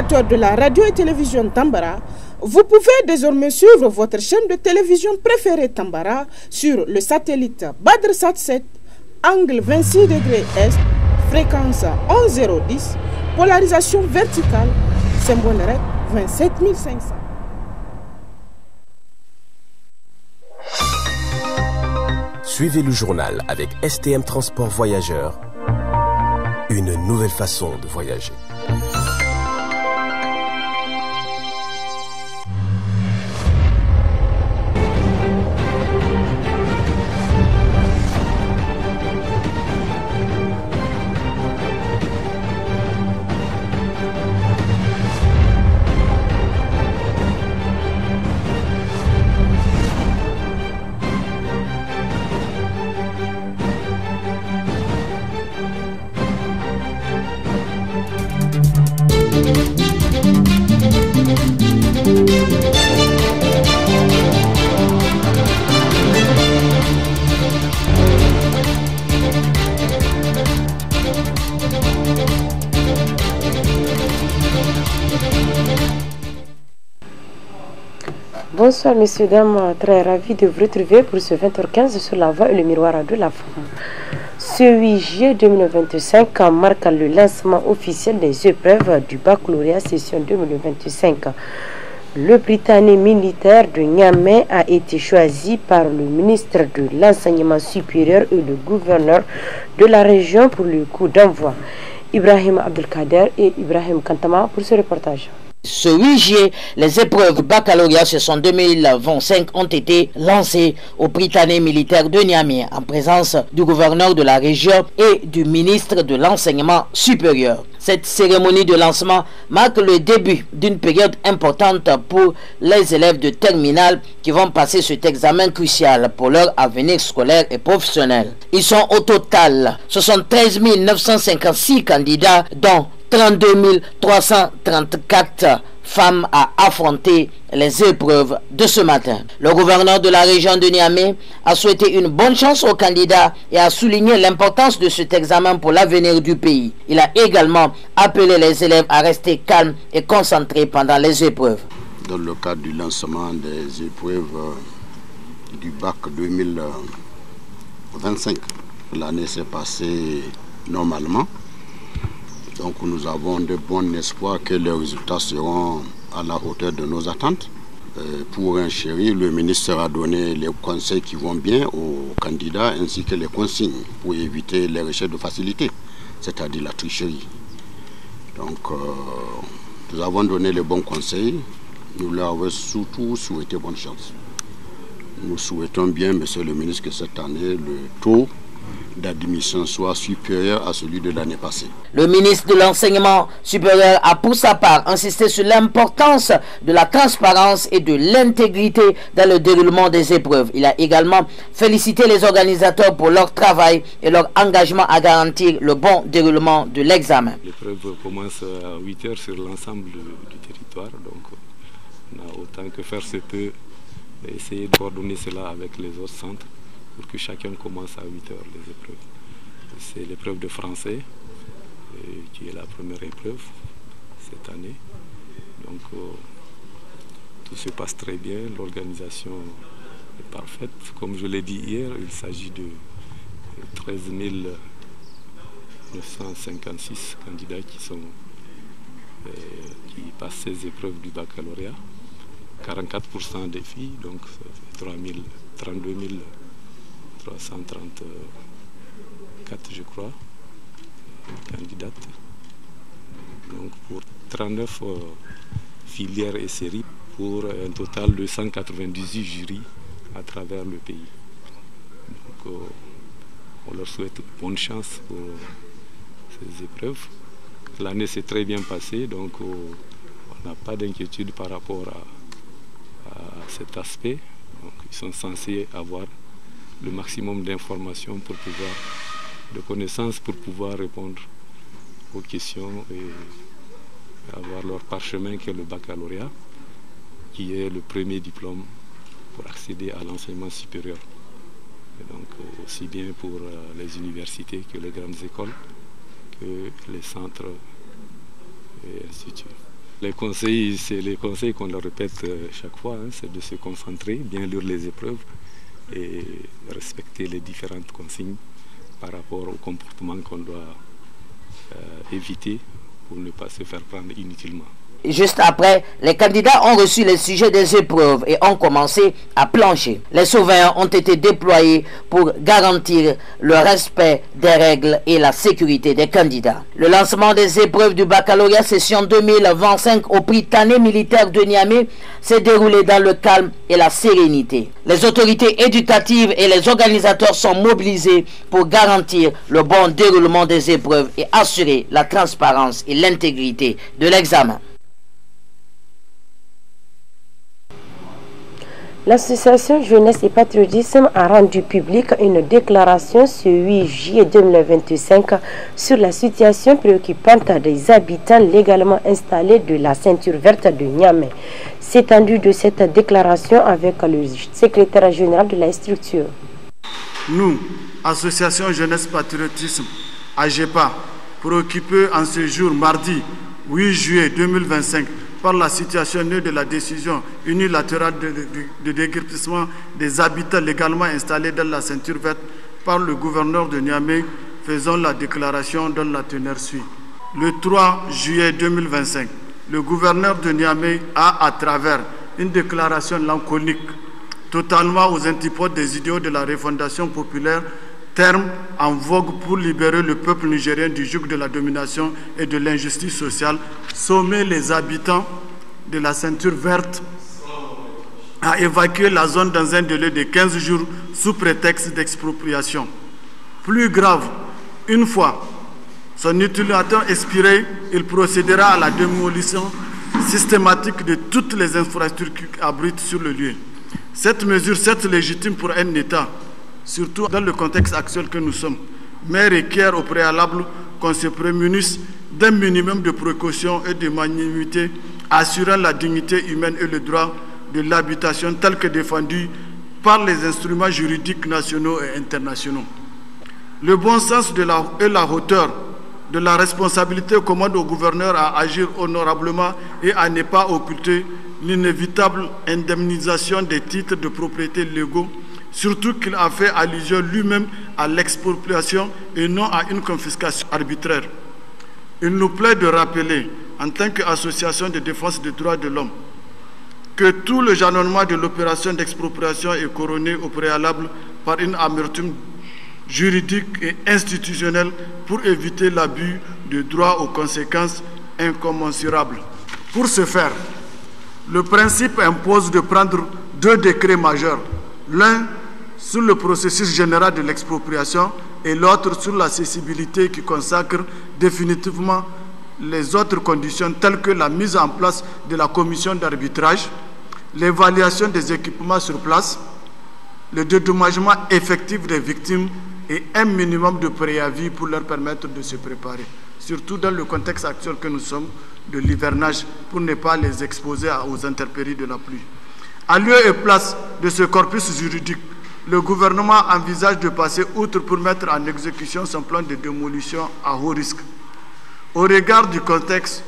Téléspectateurs de la radio et télévision Tambara, vous pouvez désormais suivre votre chaîne de télévision préférée Tambara sur le satellite BadrSat 7, angle 26 degrés Est, fréquence 11010, polarisation verticale, symbole REC 27500. Suivez le journal avec STM Transport Voyageurs, une nouvelle façon de voyager. Bonsoir messieurs, dames, très ravi de vous retrouver pour ce 20h15 sur la voie et le miroir de la femme. Ce 8 juillet 2025 marque le lancement officiel des épreuves du baccalauréat session 2025. Le Britannique militaire de Niamey a été choisi par le ministre de l'Enseignement supérieur et le gouverneur de la région pour le coup d'envoi. Ibrahim Abdelkader et Ibrahim Kantama pour ce reportage. Ce 8 juillet, les épreuves du baccalauréat session 2025 ont été lancées au Britannique militaire de Niamey en présence du gouverneur de la région et du ministre de l'Enseignement supérieur. Cette cérémonie de lancement marque le début d'une période importante pour les élèves de terminale qui vont passer cet examen crucial pour leur avenir scolaire et professionnel. Ils sont au total 73 956 candidats, dont 32 334 femmes à affronter les épreuves de ce matin. Le gouverneur de la région de Niamey a souhaité une bonne chance aux candidats et a souligné l'importance de cet examen pour l'avenir du pays. Il a également appelé les élèves à rester calmes et concentrés pendant les épreuves. Dans le cadre du lancement des épreuves du bac 2025, l'année s'est passée normalement. Donc nous avons de bons espoirs que les résultats seront à la hauteur de nos attentes. Pour enchérir, le ministre a donné les conseils qui vont bien aux candidats ainsi que les consignes pour éviter les recherches de facilité, c'est-à-dire la tricherie. Donc nous avons donné les bons conseils, nous leur avons surtout souhaité bonne chance. Nous souhaitons bien, monsieur le ministre, que cette année, le taux d'admission soit supérieur à celui de l'année passée. Le ministre de l'Enseignement supérieur a pour sa part insisté sur l'importance de la transparence et de l'intégrité dans le déroulement des épreuves. Il a également félicité les organisateurs pour leur travail et leur engagement à garantir le bon déroulement de l'examen. L'épreuve commence à 8 h sur l'ensemble du territoire, donc on a autant que faire se peut essayer de coordonner cela avec les autres centres pour que chacun commence à 8 h les épreuves. C'est l'épreuve de français qui est la première épreuve cette année. Donc tout se passe très bien, l'organisation est parfaite. Comme je l'ai dit hier, il s'agit de 13 956 candidats qui passent ces épreuves du baccalauréat. 44% des filles, donc ça fait 32 334, je crois, candidates. Donc pour 39 filières et séries, pour un total de 198 jurys à travers le pays. Donc on leur souhaite bonne chance pour ces épreuves. L'année s'est très bien passée, donc on n'a pas d'inquiétude par rapport à cet aspect. Donc, ils sont censés avoir le maximum d'informations de connaissances pour pouvoir répondre aux questions et avoir leur parchemin qui est le baccalauréat, qui est le premier diplôme pour accéder à l'enseignement supérieur. Et donc aussi bien pour les universités que les grandes écoles, que les centres et instituts. Les conseils, c'est les conseils qu'on leur répète chaque fois, hein, c'est de se concentrer, bien lire les épreuves et respecter les différentes consignes par rapport au comportement qu'on doit éviter pour ne pas se faire prendre inutilement. Juste après, les candidats ont reçu les sujets des épreuves et ont commencé à plancher. Les surveillants ont été déployés pour garantir le respect des règles et la sécurité des candidats. Le lancement des épreuves du baccalauréat session 2025 au Prytanée militaire de Niamey s'est déroulé dans le calme et la sérénité. Les autorités éducatives et les organisateurs sont mobilisés pour garantir le bon déroulement des épreuves et assurer la transparence et l'intégrité de l'examen. L'association Jeunesse et Patriotisme a rendu publique une déclaration ce 8 juillet 2025 sur la situation préoccupante des habitants légalement installés de la ceinture verte de Niamey. C'est étendu de cette déclaration avec le secrétaire général de la structure. Nous, Association Jeunesse Patriotisme, AGEPA, préoccupés en ce jour mardi 8 juillet 2025 par la situation née de la décision unilatérale de déguerpissement des habitants légalement installés dans la ceinture verte par le gouverneur de Niamey, faisant la déclaration dont la teneur suit. Le 3 juillet 2025, le gouverneur de Niamey a, à travers une déclaration laconique, totalement aux antipodes des idéaux de la refondation populaire, terme en vogue pour libérer le peuple nigérien du joug de la domination et de l'injustice sociale, sommer les habitants de la ceinture verte à évacuer la zone dans un délai de 15 jours sous prétexte d'expropriation. Plus grave, une fois son utilisateur expiré, il procédera à la démolition systématique de toutes les infrastructures qui abritent sur le lieu. Cette mesure, certes légitime pour un État, surtout dans le contexte actuel que nous sommes, mais requiert au préalable qu'on se prémunisse d'un minimum de précaution et de magnanimité assurant la dignité humaine et le droit de l'habitation tel que défendu par les instruments juridiques nationaux et internationaux. Le bon sens et la hauteur de la responsabilité commande au gouverneur à agir honorablement et à ne pas occulter l'inévitable indemnisation des titres de propriété légaux, surtout qu'il a fait allusion lui-même à l'expropriation et non à une confiscation arbitraire. Il nous plaît de rappeler, en tant qu'association de défense des droits de l'homme, que tout le jalonnement de l'opération d'expropriation est couronné au préalable par une amertume juridique et institutionnelle pour éviter l'abus de droit aux conséquences incommensurables. Pour ce faire, le principe impose de prendre deux décrets majeurs, l'un sur le processus général de l'expropriation et l'autre sur l'accessibilité qui consacre définitivement les autres conditions telles que la mise en place de la commission d'arbitrage, l'évaluation des équipements sur place, le dédommagement effectif des victimes et un minimum de préavis pour leur permettre de se préparer, surtout dans le contexte actuel que nous sommes de l'hivernage, pour ne pas les exposer aux intempéries de la pluie. À lieu et place de ce corpus juridique, le gouvernement envisage de passer outre pour mettre en exécution son plan de démolition à haut risque. Au regard du contexte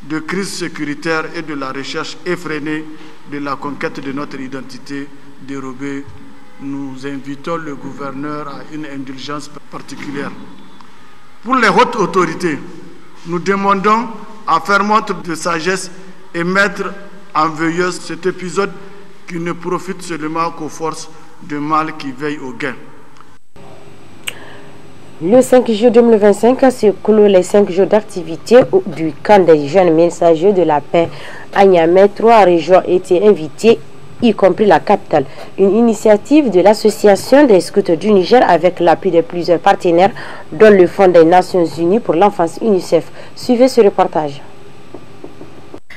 de crise sécuritaire et de la recherche effrénée de la conquête de notre identité dérobée, nous invitons le gouverneur à une indulgence particulière. Pour les hautes autorités, nous demandons à faire montre de sagesse et mettre en veilleuse cet épisode qui ne profite seulement qu'aux forces de mal qui veillent au gain. Le 5 juillet 2025 se clôt les 5 jours d'activité du camp des jeunes messagers de la paix à Niamey. 3 régions étaient invitées, y compris la capitale. Une initiative de l'Association des scouts du Niger avec l'appui de plusieurs partenaires, dont le Fonds des Nations Unies pour l'enfance UNICEF. Suivez ce reportage.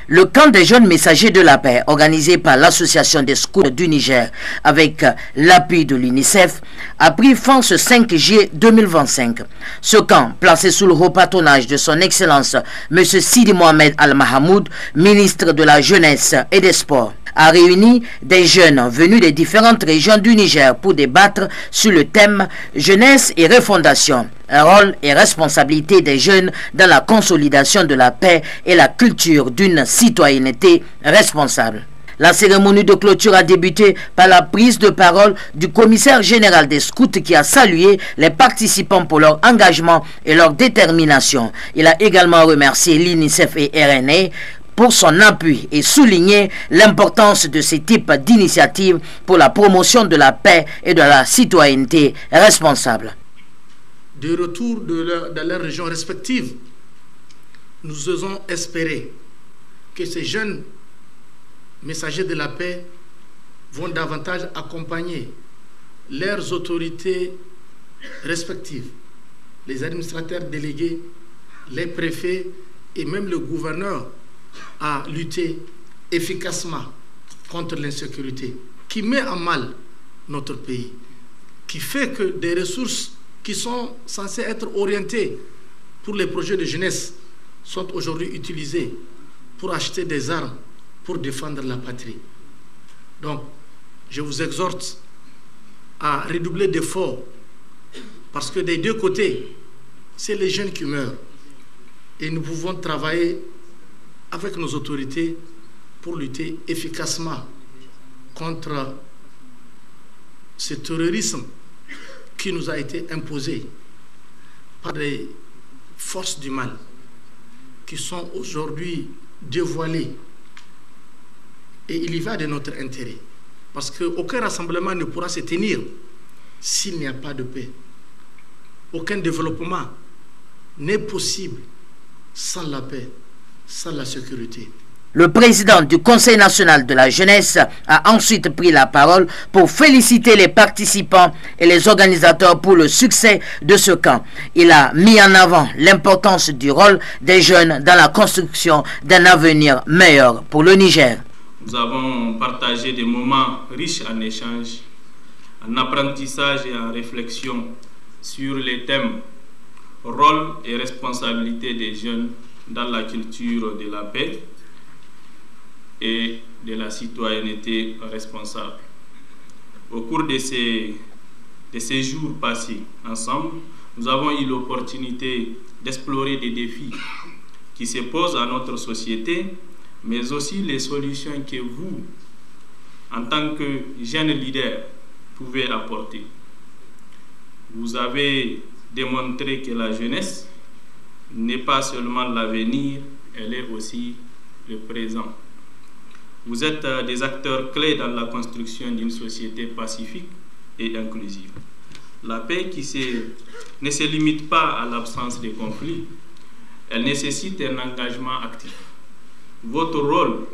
Le camp des jeunes messagers de la paix, organisé par l'Association des scouts du Niger avec l'appui de l'UNICEF, a pris fin ce 5 juillet 2025. Ce camp, placé sous le haut patronage de son Excellence M. Sidi Mohamed Al-Mahamoud, ministre de la Jeunesse et des Sports, a réuni des jeunes venus des différentes régions du Niger pour débattre sur le thème « Jeunesse et refondation ». Un rôle et responsabilité des jeunes dans la consolidation de la paix et la culture d'une citoyenneté responsable. La cérémonie de clôture a débuté par la prise de parole du commissaire général des scouts qui a salué les participants pour leur engagement et leur détermination. Il a également remercié l'UNICEF et RNA pour son appui et souligné l'importance de ce type d'initiative pour la promotion de la paix et de la citoyenneté responsable. De retour dans leurs régions respectives, nous osons espérer que ces jeunes messagers de la paix vont davantage accompagner leurs autorités respectives, les administrateurs délégués, les préfets et même le gouverneur à lutter efficacement contre l'insécurité qui met en mal notre pays, qui fait que des ressources qui sont censées être orientées pour les projets de jeunesse sont aujourd'hui utilisées pour acheter des armes pour défendre la patrie. Donc, je vous exhorte à redoubler d'efforts parce que des deux côtés, c'est les jeunes qui meurent. Et nous pouvons travailler avec nos autorités pour lutter efficacement contre ce terrorisme qui nous a été imposé par les forces du mal qui sont aujourd'hui dévoilées. Et il y va de notre intérêt. Parce qu'aucun rassemblement ne pourra se tenir s'il n'y a pas de paix. Aucun développement n'est possible sans la paix, sans la sécurité. Le président du Conseil national de la jeunesse a ensuite pris la parole pour féliciter les participants et les organisateurs pour le succès de ce camp. Il a mis en avant l'importance du rôle des jeunes dans la construction d'un avenir meilleur pour le Niger. Nous avons partagé des moments riches en échanges, en apprentissage et en réflexion sur les thèmes rôle et responsabilité des jeunes dans la culture de la paix et de la citoyenneté responsable. Au cours de ces jours passés ensemble, nous avons eu l'opportunité d'explorer des défis qui se posent à notre société, mais aussi les solutions que vous, en tant que jeunes leaders, pouvez apporter. Vous avez démontré que la jeunesse n'est pas seulement l'avenir, elle est aussi le présent. Vous êtes des acteurs clés dans la construction d'une société pacifique et inclusive. La paix ne se limite pas à l'absence de conflits, elle nécessite un engagement actif. Votre rôle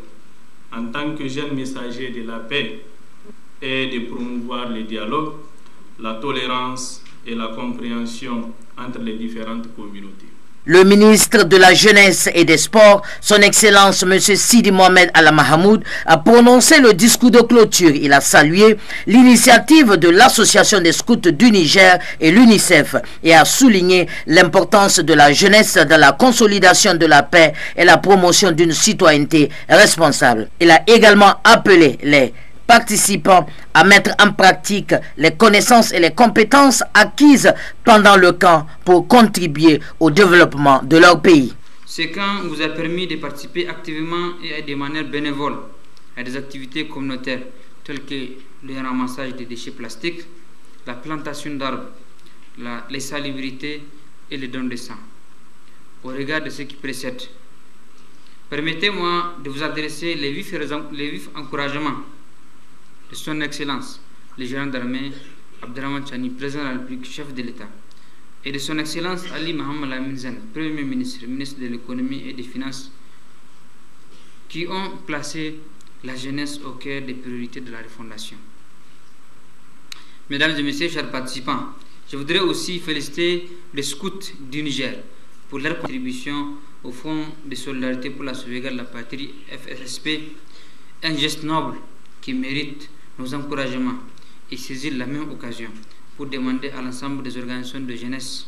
en tant que jeune messager de la paix est de promouvoir le dialogue, la tolérance et la compréhension entre les différentes communautés. Le ministre de la Jeunesse et des Sports, son Excellence M. Sidi Mohamed Al Mahamoud, a prononcé le discours de clôture. Il a salué l'initiative de l'Association des scouts du Niger et l'UNICEF et a souligné l'importance de la jeunesse dans la consolidation de la paix et la promotion d'une citoyenneté responsable. Il a également appelé les participants à mettre en pratique les connaissances et les compétences acquises pendant le camp pour contribuer au développement de leur pays. Ce camp vous a permis de participer activement et de manière bénévole à des activités communautaires telles que le ramassage des déchets plastiques, la plantation d'arbres, les salubrités et le don de sang. Au regard de ce qui précède, permettez-moi de vous adresser les vifs encouragements de son Excellence, le général d'armée Abdraman Chani, président de la République, chef de l'État, et de son Excellence Ali Mohamed Lamine Zen, Premier ministre, ministre de l'économie et des finances, qui ont placé la jeunesse au cœur des priorités de la refondation. Mesdames et messieurs, chers participants, je voudrais aussi féliciter les scouts du Niger pour leur contribution au Fonds de solidarité pour la sauvegarde de la patrie, FSSP, un geste noble qui mérite nos encouragements et saisir la même occasion pour demander à l'ensemble des organisations de jeunesse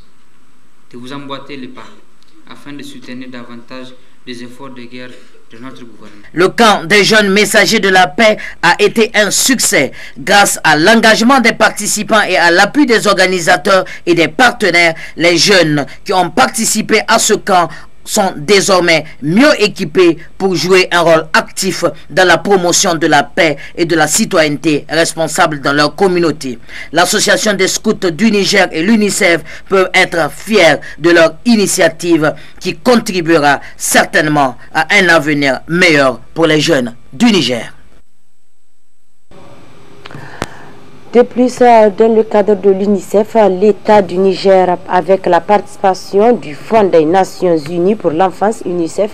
de vous emboîter les pas afin de soutenir davantage les efforts de guerre de notre gouvernement. Le camp des jeunes messagers de la paix a été un succès grâce à l'engagement des participants et à l'appui des organisateurs et des partenaires. Les jeunes qui ont participé à ce camp sont désormais mieux équipés pour jouer un rôle actif dans la promotion de la paix et de la citoyenneté responsable dans leur communauté. L'association des scouts du Niger et l'UNICEF peuvent être fiers de leur initiative qui contribuera certainement à un avenir meilleur pour les jeunes du Niger. De plus, dans le cadre de l'UNICEF, l'État du Niger, avec la participation du Fonds des Nations Unies pour l'enfance UNICEF,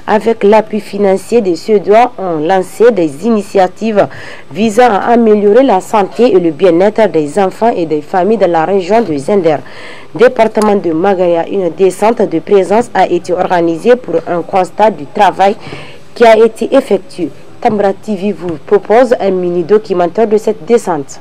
avec l'appui financier des Suédois, ont lancé des initiatives visant à améliorer la santé et le bien-être des enfants et des familles dans la région de Zender. Département de Magaya, une descente de présence a été organisée pour un constat du travail qui a été effectué. Tambra TV vous propose un mini-documentaire de cette descente.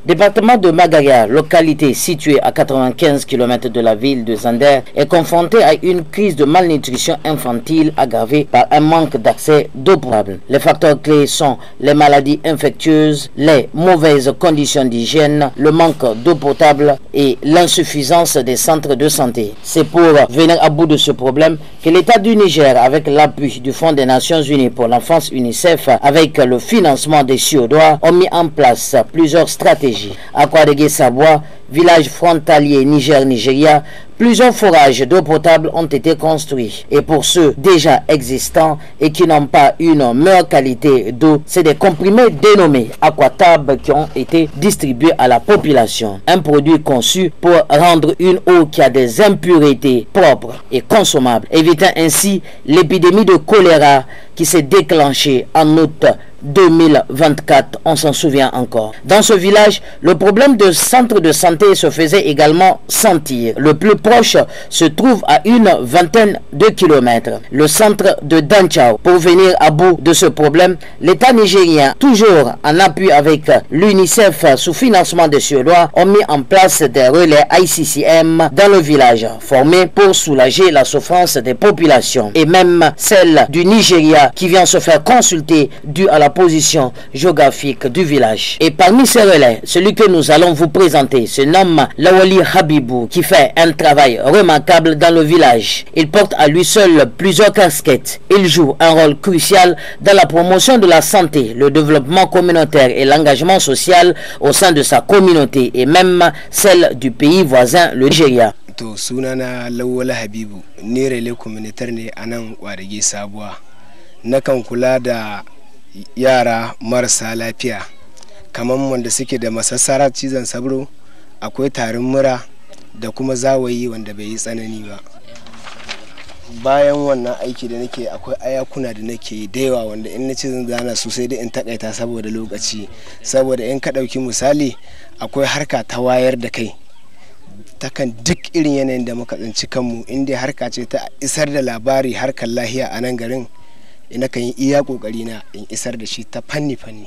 Département de Magaya, localité située à 95 km de la ville de Zander, est confronté à une crise de malnutrition infantile aggravée par un manque d'accès d'eau potable. Les facteurs clés sont les maladies infectieuses, les mauvaises conditions d'hygiène, le manque d'eau potable et l'insuffisance des centres de santé. C'est pour venir à bout de ce problème que l'État du Niger, avec l'appui du Fonds des Nations Unies pour l'enfance UNICEF, avec le financement des Suédois, ont mis en place plusieurs stratégies. À Kouadégué-Sabois, village frontalier Niger-Nigeria, plusieurs forages d'eau potable ont été construits. Et pour ceux déjà existants et qui n'ont pas une meilleure qualité d'eau, c'est des comprimés dénommés Aquatab qui ont été distribués à la population. Un produit conçu pour rendre une eau qui a des impuretés propres et consommables, évitant ainsi l'épidémie de choléra qui s'est déclenchée en août 2024, on s'en souvient encore. Dans ce village, le problème de centre de santé se faisait également sentir. Le plus proche se trouve à une vingtaine de kilomètres, le centre de Danchao. Pour venir à bout de ce problème, l'État nigérien, toujours en appui avec l'UNICEF sous financement des Suédois, ont mis en place des relais ICCM dans le village, formés pour soulager la souffrance des populations, et même celle du Nigeria qui vient se faire consulter dû à la position géographique du village. Et parmi ces relais, celui que nous allons vous présenter se nomme Lawali Habibou, qui fait un travail remarquable dans le village. Il porte à lui seul plusieurs casquettes. Il joue un rôle crucial dans la promotion de la santé, le développement communautaire et l'engagement social au sein de sa communauté et même celle du pays voisin, le Nigeria. To sunana Lawali Habibu, ni relais communautaire ne anan Kouadégué-Sabois. Nakan kula da yara marasa lafiya kamar wanda suke da masassara cizon sabro, akwai tarin mura da kuma zawayi wanda bai yi tsanani ba. Bayan wannan aiki da nake akwai ayakuna da nake da yawa wanda in nace zan zana su sai dai in takaita saboda lokaci, saboda in ka dauki misali akwai harka ta wayar da kai takan duk irin yanayin da muka tsinci kanmu, inda harka ce ta isar da labari harkar lahiya a nan garin, ina kan yi iya kokari na in isar da shi ta fanni-fanni.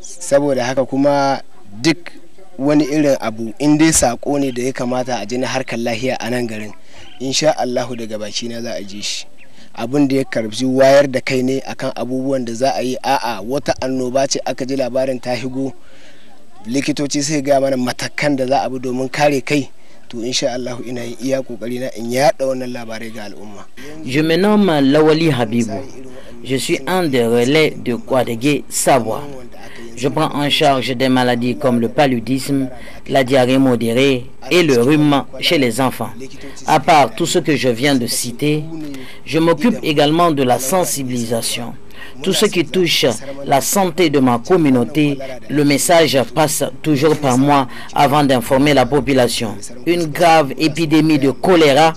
Saboda haka kuma duk wani irin abu in dai sako ne da ya kamata a ji na harkar lahiya a nan garin, insha Allahu daga baki na za a ji shi. Abin da ya karbi wayar da kai ne akan abubuwan da za a yi, a'a wata annoba ce aka ji labarin ta higo, likitoci sai ga mana matakan da za a bi domin kare kai. Je me nomme Lawali Habibou. Je suis un des relais de Kouadégué-Sabois. Je prends en charge des maladies comme le paludisme, la diarrhée modérée et le rhume chez les enfants. À part tout ce que je viens de citer, je m'occupe également de la sensibilisation. Tout ce qui touche la santé de ma communauté, le message passe toujours par moi avant d'informer la population. Une grave épidémie de choléra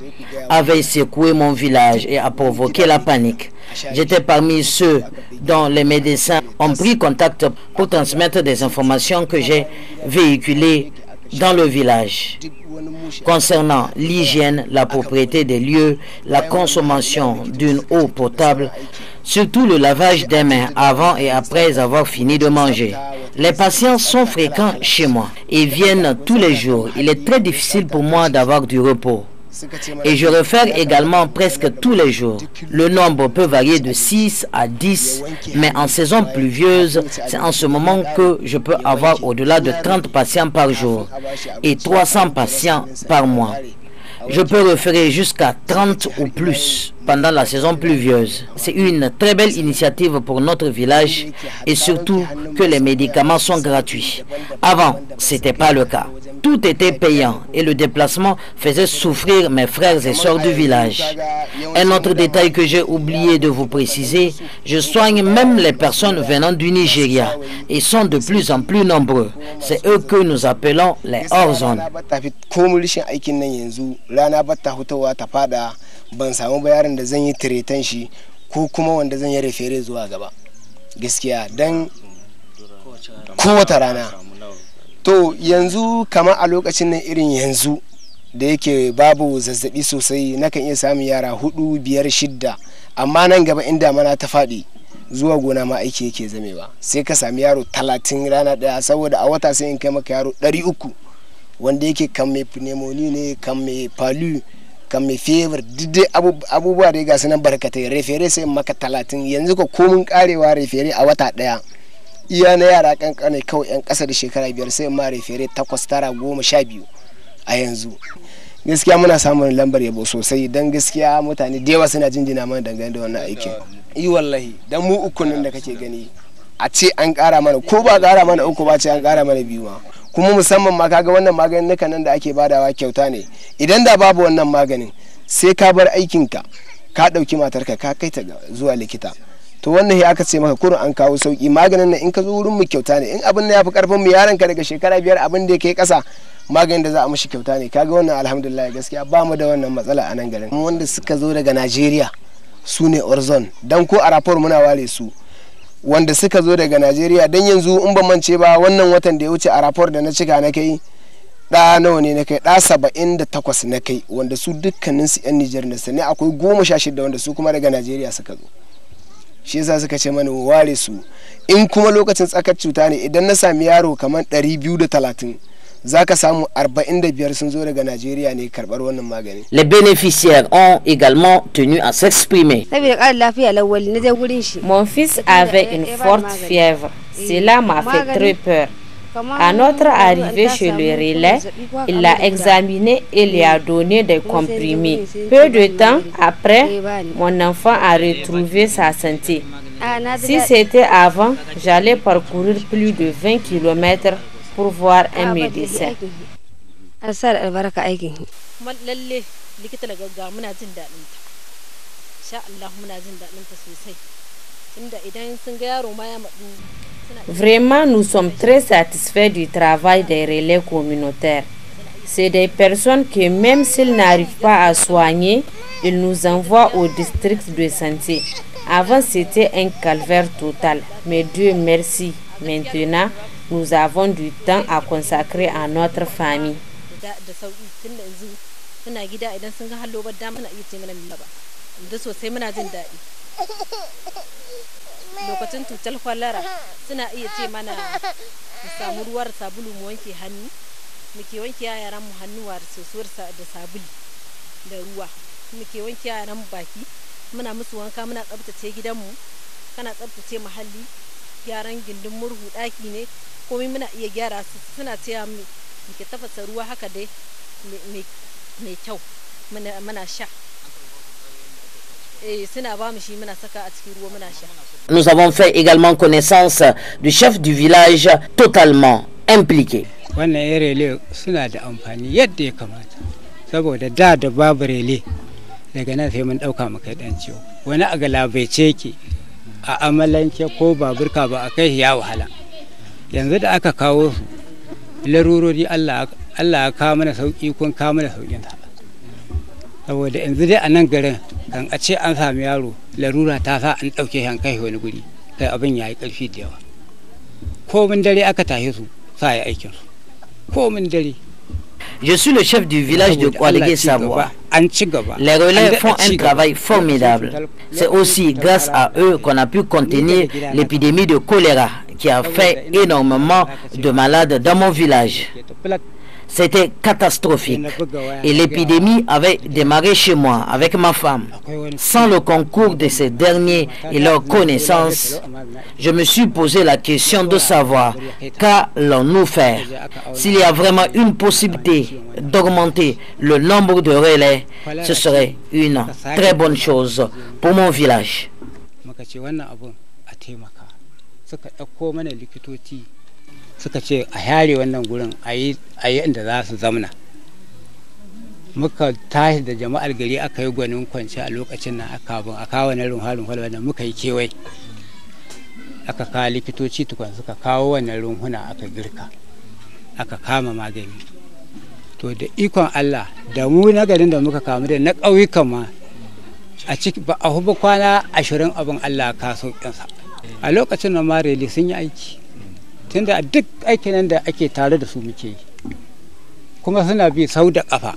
avait secoué mon village et a provoqué la panique. J'étais parmi ceux dont les médecins ont pris contact pour transmettre des informations que j'ai véhiculées dans le village concernant l'hygiène, la propriété des lieux, la consommation d'une eau potable, surtout le lavage des mains avant et après avoir fini de manger. Les patients sont fréquents chez moi et viennent tous les jours. Il est très difficile pour moi d'avoir du repos. Et je réfère également presque tous les jours. Le nombre peut varier de 6 à 10, mais en saison pluvieuse, c'est en ce moment que je peux avoir au-delà de 30 patients par jour et 300 patients par mois. Je peux référer jusqu'à 30 ou plus pendant la saison pluvieuse. C'est une très belle initiative pour notre village et surtout que les médicaments sont gratuits. Avant, ce n'était pas le cas. Tout était payant et le déplacement faisait souffrir mes frères et sœurs du village. Un autre détail que j'ai oublié de vous préciser, je soigne même les personnes venant du Nigeria et sont de plus en plus nombreux. C'est eux que nous appelons les hors-zones. Ban samu bayarin da zan yi tiretan shi ko kuma wanda zan yi refere zuwa gaba gaskiya dan kowace rana. To yanzu kamar a lokacin nan irin yanzu da yake babu zazzabi sosai nakan iya samun yara 4, 5, 6, amma nan gaba inda mana ta faɗi zuwa gona ma aiki yake zamewa sai ka sami yaro 30 rana daya, saboda a wata sai in kai maka yaro 300 wanda yake kan mai pneumonia ne, kan mai palu, kan mai fever, duk abubuwa da ga sunan barkatai. Refere sai maka 30 yanzu ko komun karewa refere a wata daya iya na yara kankane kawai yan kasa da shekara 5 sai ma refere 8, 9, 10, 12 a yanzu. Gaskiya muna samun lambar yabo sosai dan gaskiya mutane da yawa suna jinjina mana dangane da wannan aikin. Wallahi dan mu uku nan da kake gani a ce an kara mana, ko ba kara mana uku ba ce an kara mana 2 ma. Kuma musamman ma kaga wannan maganin nan da ake badawa kyauta ne. Idan da babu wannan maganin sai ka bar aikinka ka dauki matarka ka kai ta zuwa likita. To wannan ya aka ce maka kurun an kawo sauki. Maganin nan in ka zo wurin mu kyauta ne. In abin ya fi karfin mu yaron ka daga shekara 5 abin da yake kasa maganin da za a mishi kyauta ne. Kaga wannan alhamdulillah gaskiya ba mu da wannan matsala a nan garin. Wanda suka zo daga Najeriya su ne Orzon, dan ko a rapor muna ware su. Wanda suka zo daga Najeriya dan yanzu in ban mance ba wannan watan da ya wuce a rapor da na cika na kai da nawa ne na kai da 78 na kai, wanda su dukkanin su yan Niger ne, sai akwai 16 wanda su kuma daga Najeriya suka zo. Shi yasa suka ce mana ware su. In kuma lokacin tsakar cuta ne idan na sami yaro kamar 230 zaka samu 45 sun zo daga Najeriya ne karbar wannan magani. Les bénéficiaires ont également tenu à s'exprimer. Mon fils avait une forte fièvre. Cela m'a fait très peur. À notre arrivée chez le relais, il l'a examiné et lui a donné des comprimés. Peu de temps après, mon enfant a retrouvé sa santé. Si c'était avant, j'allais parcourir plus de 20 km pour voir un médecin. Vraiment, nous sommes très satisfaits du travail des relais communautaires. C'est des personnes que même s'ils n'arrivent pas à soigner, ils nous envoient au district de santé. Avant, c'était un calvaire total. Mais Dieu merci, maintenant, nous avons du temps à consacrer à notre famille. Lokacin cutar kwalara suna iya ce mana mu samu ruwar sabulu mu wanke hannu, muke wanke yaran mu hannuwa da sosuwar da sabulu da ruwa, muke wanke yaran mu baki, muna musu wanka, muna tsaftace gidanmu, kana tsaftace muhalli, gyaran gindin murhu daki ne, komai muna iya gyara su. Suna cewa muke tafasa ruwa haka dai mai kyau muna sha. Nous avons fait également connaissance du chef du village totalement impliqué. Wannan rele suna da amfani yadda ya kamata, saboda da babu rele daga nan sai mun dauka mu kai dan ciwo. Wani a galabaice yake a amalance ko baburka ba a kai ya wahala. Yanzu da aka kawo larurori Allah ya kawo mana sauki, kun kawo mana saukin ta. Saboda yanzu dai a nan garin kan a ce an sami yaro larura ta sa an ɗauke shi kai wani guri, kai abin ya yi ƙarfi da yawa. Komin dare aka tashi su sa ya aikin su, komin dare. Je suis le chef du village de Kouadégué-Savoie. Les relais font un travail formidable. C'est aussi grâce à eux qu'on a pu contenir l'épidémie de choléra qui a fait énormément de malades dans mon village. C'était catastrophique. Et l'épidémie avait démarré chez moi, avec ma femme. Sans le concours de ces derniers et leur connaissance, je me suis posé la question de savoir qu'allons-nous faire. S'il y a vraiment une possibilité d'augmenter le nombre de relais, ce serait une très bonne chose pour mon village. Suka ce a yare wannan gurin a yi inda za su zamna. Muka tashi da jama'ar gari aka yi gwanin kwanci a lokacin nan aka kawo na runharin halwa muka yi kewaye. Aka kawo likitoci tukun suka kawo wannan runhuna aka girka aka kama magani. To da ikon Allah da mu na garin da muka kamu da na ƙauyukan ma a ciki ba a huba kwana 20 abin Allah ka sauƙinsa. A lokacin nan ma reli sun yi aiki. Tunda duk aikin nan da ake tare da su muke yi kuma suna bi sau da ƙafa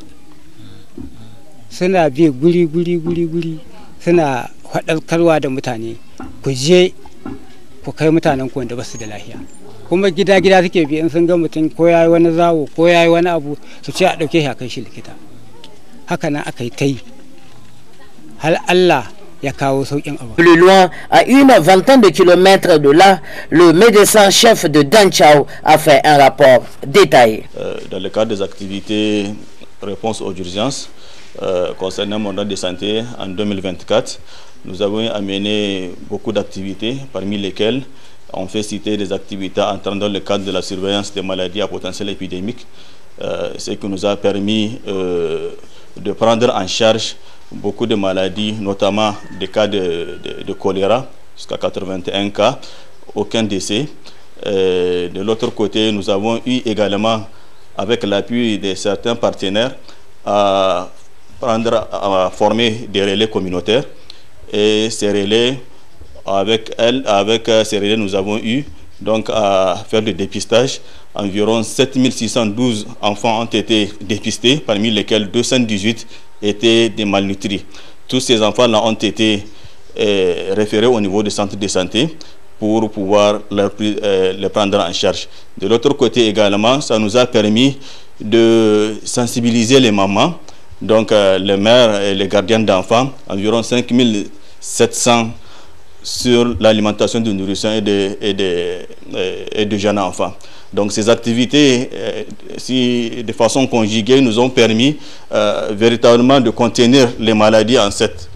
suna bi guri suna faɗakarwa da mutane ku je ku kai mutanen ku wanda ba su da lafiya kuma gida suke bi in sun ga mutum ko yayi wani zawo ko yayi wani abu su ce a ɗauke shi a kai shi likita haka nan aka yi ta yi hal Allah. Plus loin, à une vingtaine de kilomètres de là, le médecin-chef de Danchao a fait un rapport détaillé. Dans le cadre des activités réponse aux urgences concernant mon ordre de santé en 2024, nous avons amené beaucoup d'activités, parmi lesquelles on fait citer des activités entrant dans le cadre de la surveillance des maladies à potentiel épidémique, ce qui nous a permis de prendre en charge beaucoup de maladies, notamment des cas de choléra, jusqu'à 81 cas, aucun décès. De l'autre côté, nous avons eu également, avec l'appui de certains partenaires, à former des relais communautaires. Et ces relais, avec ces relais, nous avons eu donc à faire le dépistage. Environ 7612 enfants ont été dépistés, parmi lesquels 218 étaient des malnutris. Tous ces enfants-là ont été référés au niveau du centre de santé pour pouvoir les prendre en charge. De l'autre côté également, ça nous a permis de sensibiliser les mamans, donc les mères et les gardiens d'enfants, environ 5700 sur l'alimentation de nourrissons et de jeunes enfants. Donc ces activités, de façon conjuguée, nous ont permis véritablement de contenir les maladies à cette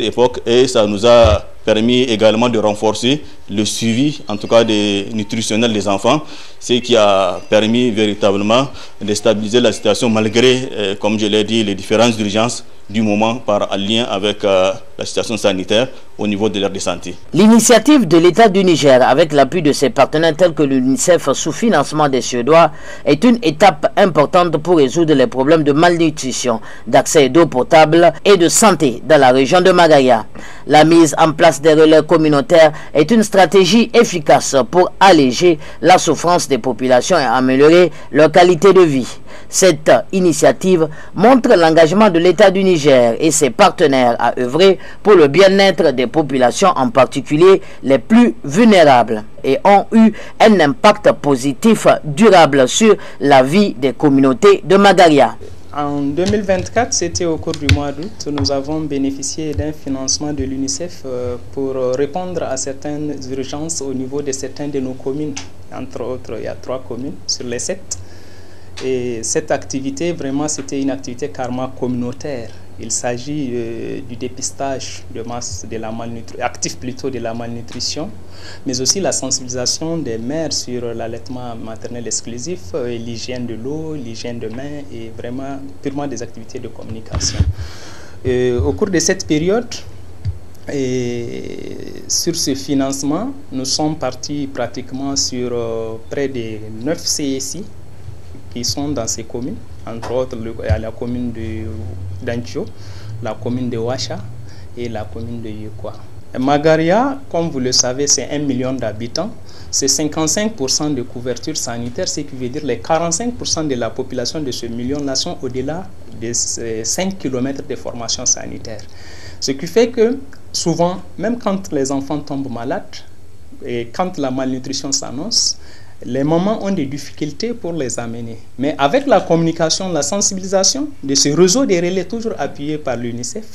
époque, et ça nous a permis également de renforcer le suivi, en tout cas nutritionnel des enfants, ce qui a permis véritablement de stabiliser la situation malgré, comme je l'ai dit, les différentes urgences du moment par lien avec la situation sanitaire au niveau de l'aire de santé. L'initiative de l'État du Niger, avec l'appui de ses partenaires tels que l'UNICEF sous financement des Suédois, est une étape importante pour résoudre les problèmes de malnutrition, d'accès d'eau potable et de santé dans la région de Magaya. La mise en place des relais communautaires est une stratégie efficace pour alléger la souffrance des populations et améliorer leur qualité de vie. Cette initiative montre l'engagement de l'État du Niger et ses partenaires à œuvrer pour le bien-être des populations, en particulier les plus vulnérables, et ont eu un impact positif durable sur la vie des communautés de Magaria. En 2024, c'était au cours du mois d'août, nous avons bénéficié d'un financement de l'UNICEF pour répondre à certaines urgences au niveau de certaines de nos communes. Entre autres, il y a 3 communes sur les 7. Et cette activité, vraiment, c'était une activité carrément communautaire. Il s'agit du dépistage de masse de la malnutrition, actif plutôt de la malnutrition, mais aussi la sensibilisation des mères sur l'allaitement maternel exclusif, l'hygiène de l'eau, l'hygiène de main et vraiment purement des activités de communication. Au cours de cette période, et sur ce financement, nous sommes partis pratiquement sur près de 9 CSI qui sont dans ces communes, entre autres la commune de Danchio, la commune de Ouacha et la commune de Yekwa. Magaria, comme vous le savez, c'est 1 million d'habitants, c'est 55% de couverture sanitaire, ce qui veut dire que les 45% de la population de ce million-là sont au-delà de 5 km de formation sanitaire. Ce qui fait que souvent, même quand les enfants tombent malades et quand la malnutrition s'annonce, les mamans ont des difficultés pour les amener. Mais avec la communication, la sensibilisation de ce réseau des relais toujours appuyé par l'UNICEF,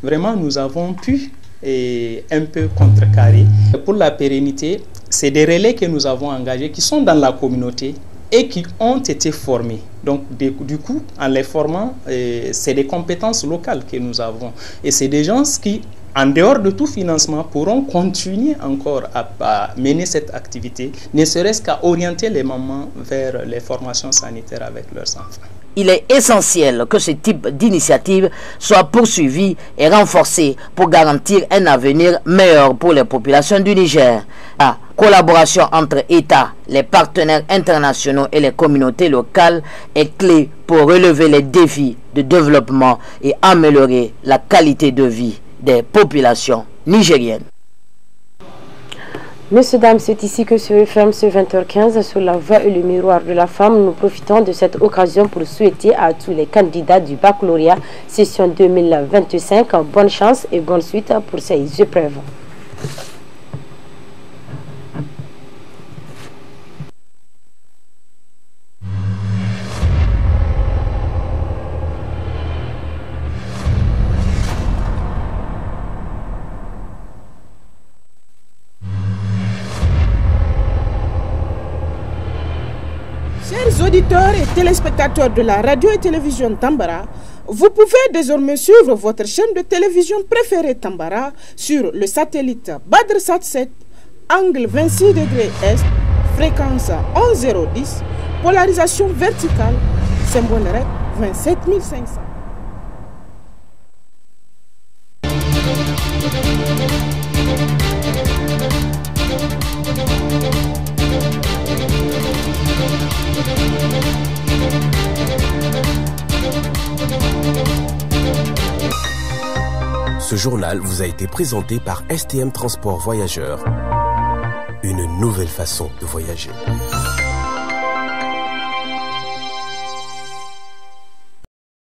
vraiment nous avons pu un peu contrecarrer. Pour la pérennité, c'est des relais que nous avons engagés qui sont dans la communauté et qui ont été formés. Donc du coup, en les formant, c'est des compétences locales que nous avons. Et c'est des gens qui, en dehors de tout financement, pourront continuer encore à mener cette activité, ne serait-ce qu'à orienter les mamans vers les formations sanitaires avec leurs enfants. Il est essentiel que ce type d'initiative soit poursuivi et renforcé pour garantir un avenir meilleur pour les populations du Niger. La collaboration entre États, les partenaires internationaux et les communautés locales est clé pour relever les défis de développement et améliorer la qualité de vie des populations nigériennes. Messieurs, dames, c'est ici que se referme ce 20h15 sur la voie et le miroir de la femme. Nous profitons de cette occasion pour souhaiter à tous les candidats du baccalauréat session 2025 bonne chance et bonne suite pour ces épreuves. Chers auditeurs et téléspectateurs de la radio et télévision Tambara, vous pouvez désormais suivre votre chaîne de télévision préférée Tambara sur le satellite BadrSat 7, angle 26 degrés Est, fréquence 11010, polarisation verticale, symbole REC 27500. Ce journal vous a été présenté par STM Transport Voyageurs. Une nouvelle façon de voyager.